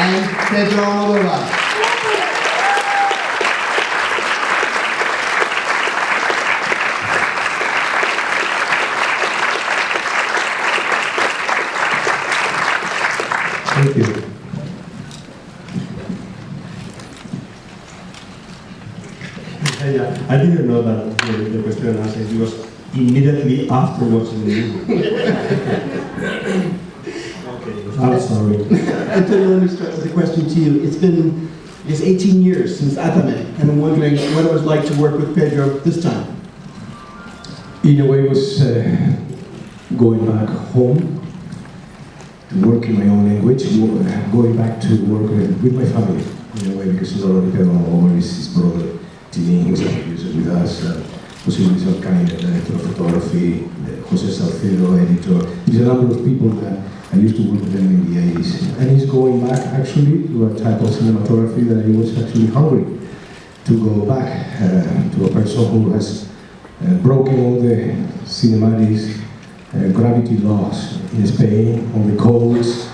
and Pedro Almodovar. Thank you. I didn't know that the question and answer was immediately after watching the movie. Okay, I'm sorry. Antonio, let me start with a question to you. It's been, I guess, 18 years since Ahmed, and I'm wondering what it was like to work with Pedro this time. In a way, it was going back home, to work in my own language, going back to work with my family, in a way, because not only Pedro Almodovar is his brother, Tini, who's with us, Jose Luis Alcaine, the director of photography, Jose Salcedo, editor. There's a number of people that I used to work with them in the 80s. And he's going back, actually, to a type of cinematography that I was actually hungry to go back to a person who has broken all the cinematic gravity laws in Spain, all the codes,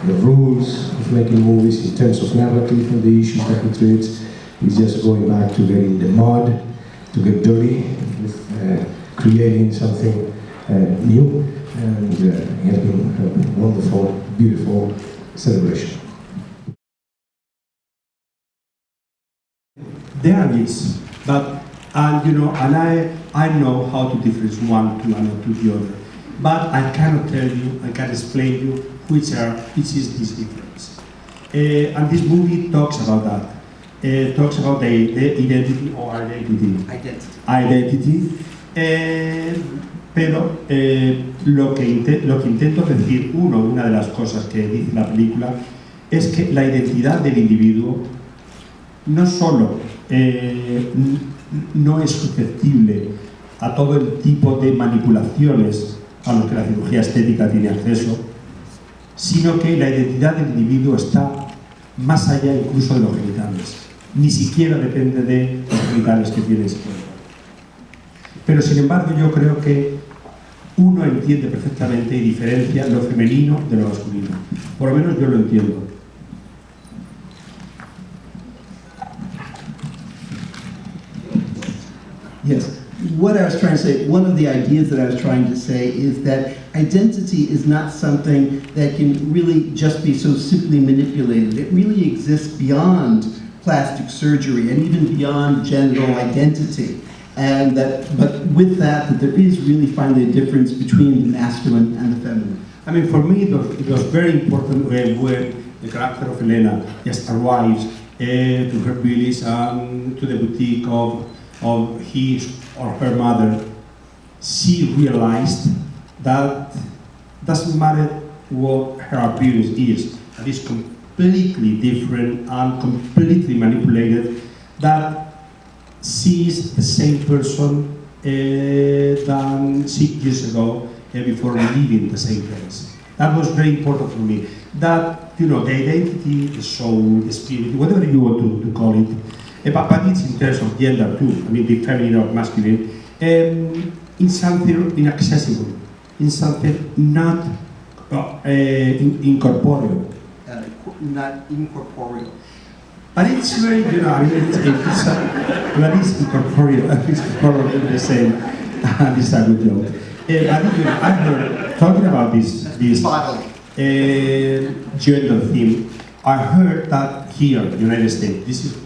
the rules of making movies in terms of narrative and the issues that he treats. He's just going back to get in the mud, to get dirty, with creating something new. And it has been a wonderful, beautiful celebration. There is, but and I know how to differentiate one to the other, but I cannot tell you, I can explain you which is this difference. And this movie talks about that. Talks about the identity or identity. Pero lo que intento decir, una de las cosas que dice la película, es que la identidad del individuo no solo no es susceptible a todo el tipo de manipulaciones a los que la cirugía estética tiene acceso, sino que la identidad del individuo está más allá incluso de los genitales. Ni siquiera depende de los genitales que tiene ese cuerpo. Pero sin embargo yo creo que uno entiende perfectamente y diferencia lo femenino de lo masculino. Por lo menos yo lo entiendo. Yes. What I was trying to say, one of the ideas that I was trying to say is that identity is not something that can really just be so simply manipulated. It really exists beyond plastic surgery and even beyond genital identity. And but with that there is really finally a difference between the masculine and the feminine. I mean, for me, it was very important when the character of Elena just arrives to her village, to the boutique of his or her mother. She realized that doesn't matter what her appearance is, that is completely different and completely manipulated, that she is the same person than 6 years ago before leaving the same place. That was very important for me. That, the identity, the soul, the spirit, whatever you want to call it, but it's in terms of gender too, I mean the feminine or masculine, in something inaccessible, in something not incorporeal. Not incorporeal. But it's very, I mean, that is incorporeal, it's probably the same, this is a good joke. I've heard, talking about this gender theme, I heard that here in the United States, this is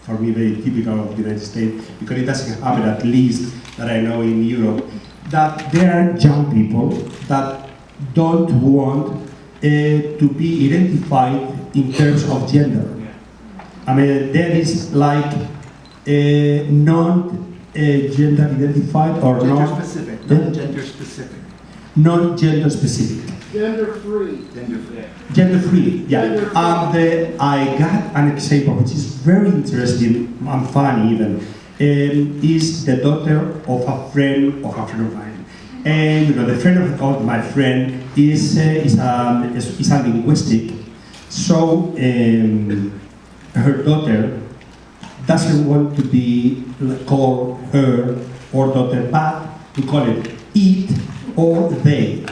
for me very typical of the United States, because it doesn't happen at least that I know in Europe, that there are young people that don't want to be identified in terms of gender. I mean, there is like non-gender identified or non-specific, non-gender specific. Non-gender specific. Gender free. Gender free. Gender free, yeah. And I got an example which is very interesting and funny even. Is the daughter of a friend of mine. And the friend of my friend is a linguistic. So her daughter doesn't want to be called her or daughter, but to call it it or they.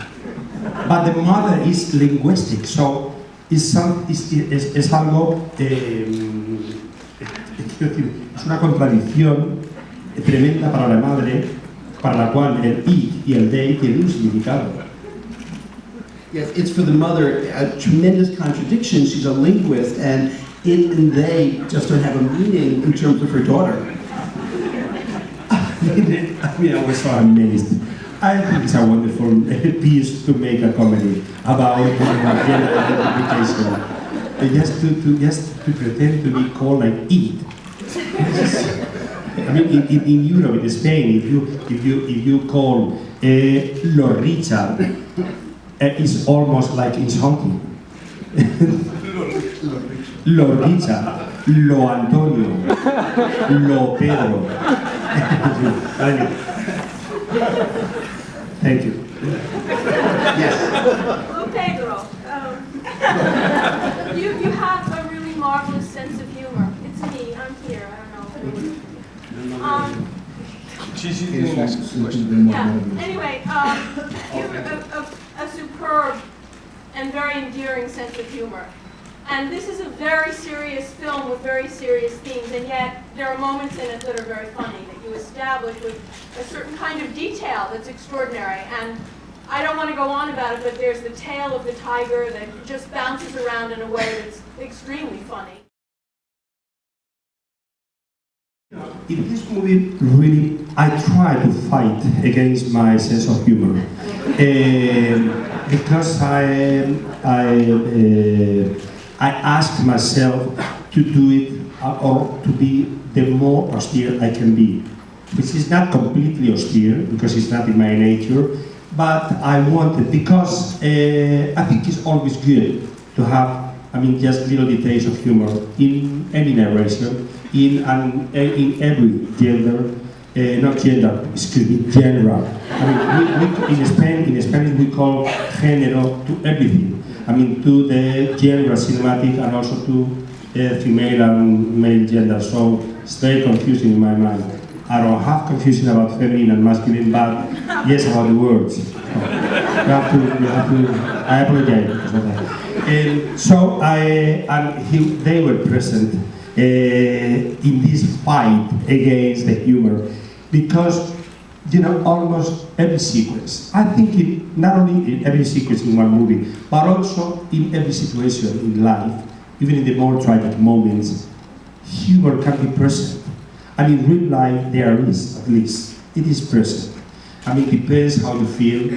But the mother is linguistic, so es algo, quiero decir, es una contradicción tremenda para la madre, para la cual el it y el they tienen un significado. Yes, it's for the mother a tremendous contradiction. She's a linguist, and it and they just don't have a meaning in terms of her daughter. I mean, I was so amazed. I think it's a wonderful piece to make a comedy about gender identification. Just to pretend to be called like it. I mean, in Europe, in Spain, if you call Lo Richard, it's almost like insulting. Lo Richard, Lo Antonio, Lo Pedro. Thank you. Yes. Well, Pedro, you have a really marvelous sense of humor. It's me. I'm here. I don't know. Yeah. Anyway, you have a superb and very endearing sense of humor. And this is a very serious film with very serious themes, and yet there are moments in it that are very funny, that you establish with a certain kind of detail that's extraordinary. And I don't want to go on about it, but there's the tail of the tiger that just bounces around in a way that's extremely funny. In this movie, really, I try to fight against my sense of humor. Because I ask myself to do it or to be the more austere I can be, which is not completely austere because it's not in my nature, but I want it because I think it's always good to have, just little details of humor in any narration, in every gender, not gender, excuse me, genre. We in Spanish we call género to everything. To the genre cinematic and also to female and male gender. So it's very confusing in my mind. I don't have confusion about feminine and masculine, but yes, about the words. You have to. I apologize. They were present in this fight against the humor, because almost every sequence, I think not only in every sequence in one movie, but also in every situation in life, even in the more tragic moments, humor can be present. In real life there is, at least, it is present. Depends how you feel,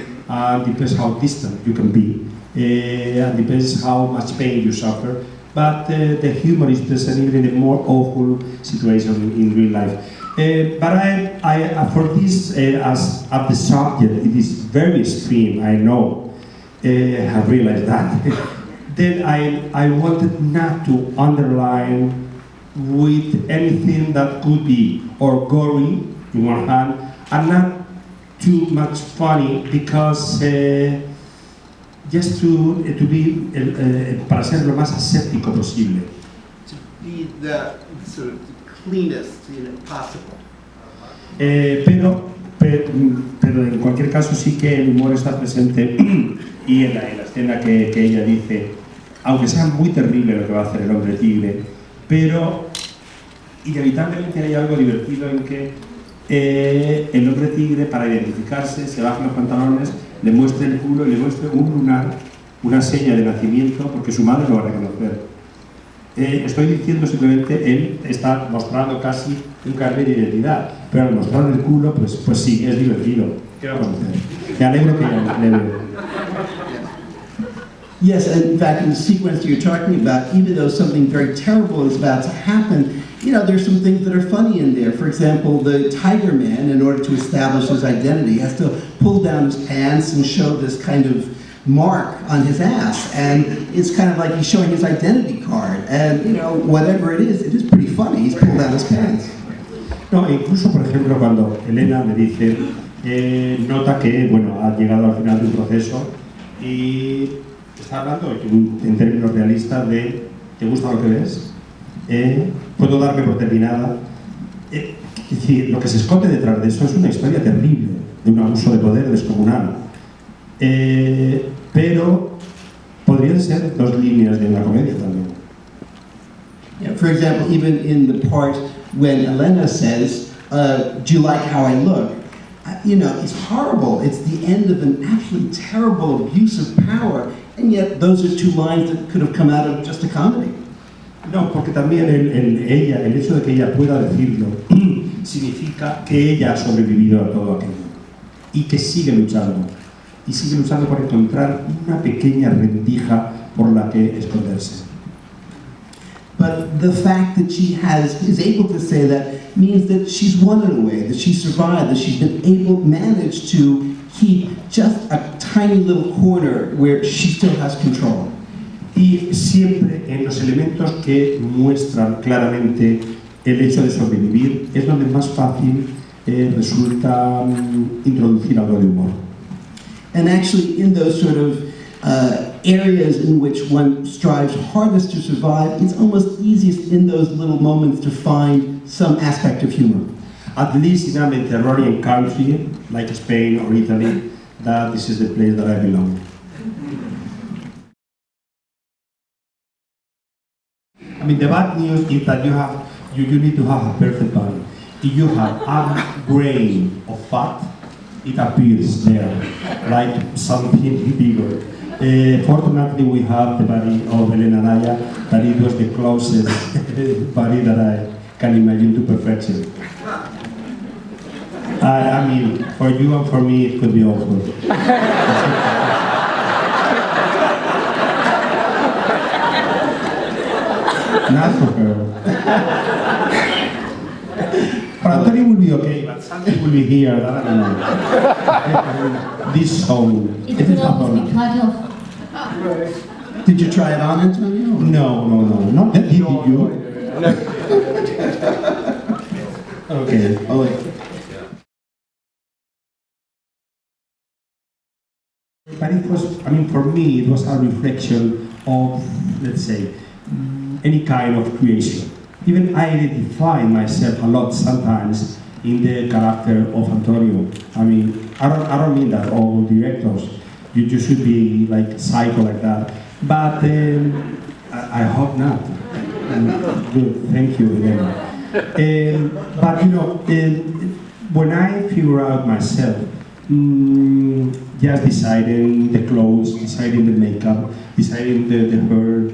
depends how distant you can be, and depends how much pain you suffer, but the humor is present even in a more awful situation in real life. But I for this, as the subject, it is very extreme, I know, I have realized that. Then I wanted not to underline with anything that could be or gory in one hand, and not too much funny, because just to be, para ser lo más aséptico posible. To be the sort of cleanest possible. Pero en cualquier caso sí que el humor está presente y en la escena que ella dice, aunque sea muy terrible lo que va a hacer el hombre tigre, pero inevitablemente hay algo divertido en que el hombre tigre, para identificarse, se baja los pantalones, le muestra el culo y le muestra un lunar, una seña de nacimiento, porque su madre lo va a reconocer. Estoy diciendo simplemente, él está mostrando casi un carnet de identidad, pero al mostrar el culo, pues sí, es divertido. Quiero conocer. Me alegro que le veo. Yes, and in fact, in the sequence you're talking about, even though something very terrible is about to happen, there's some things that are funny in there. For example, the Tiger Man, in order to establish his identity, has to pull down his pants and show this kind of mark on his ass, and it's kind of like he's showing his identity card, and whatever it is pretty funny. He's pulled down his pants. No, incluso por ejemplo cuando Elena le dice, nota que ha llegado al final de un proceso y está hablando en términos realistas de ¿te gusta lo que ves? ¿Puedo darme por terminada? Es decir, lo que se esconde detrás de eso es una historia terrible de un abuso de poder descomunal. Pero Podrían ser dos líneas de una comedia también. Yeah, for example, even in the part when Elena says, do you like how I look? You know, it's horrible. It's the end of an absolutely terrible abuse of power, and yet those are two lines that could have come out of just a comedy. No, porque también el hecho de que ella pueda decirlo, significa que ella ha sobrevivido a todo aquello y que sigue luchando por encontrar una pequeña rendija por la que esconderse. But the fact that she is able to say that means that she's won in a way, that she survived, that she's been managed to keep just a tiny little corner where she still has control. Y siempre en los elementos que muestran claramente el hecho de sobrevivir es donde más fácil resulta introducir algo de humor. And actually in those sort of areas in which one strives hardest to survive, it's almost easiest in those little moments to find some aspect of humor. At least in a Mediterranean country like Spain or Italy, that this is the place that I belong. I mean, the bad news is that you need to have a perfect body. If you have a grain of fat, it appears there, like something bigger. Fortunately, we have the body of Elena Anaya, that it was the closest body that I can imagine to perfection. I mean, for you and for me, it could be awful. Not for her. For Antonio will be okay, but something will be here, that I don't know. This song. It could always be cut off. Did you try it on, Antonio? No, not that did you? Okay. Oh, wait. But it was, I mean, for me, it was a reflection of, let's say, any kind of creation. Even I identify myself a lot sometimes in the character of Antonio. I mean, I don't mean that all directors, you should be like psycho like that. But I hope not. Good, thank you again. But you know, when I figure out myself, just deciding the clothes, deciding the makeup, deciding the hair,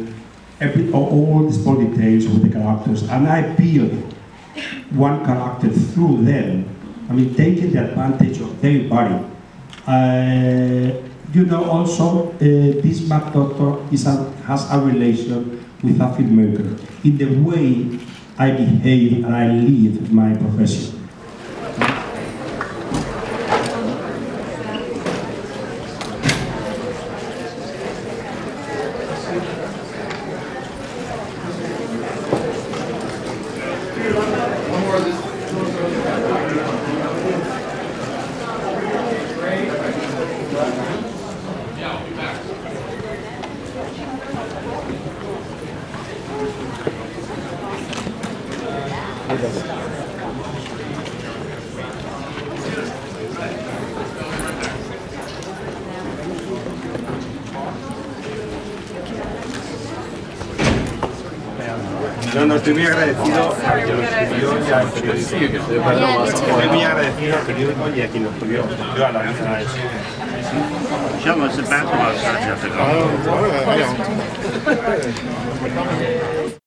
all the small details with the characters, and I build one character through them. I mean, taking the advantage of their body. You know, also, this Mac Doctor has a relation with a filmmaker in the way I behave and I live my profession. No, estoy muy agradecido a quien lo escribió y al periódico. Estoy muy agradecido al periódico y a quien lo escribió. Yo a la vez a eso. Show us the back of our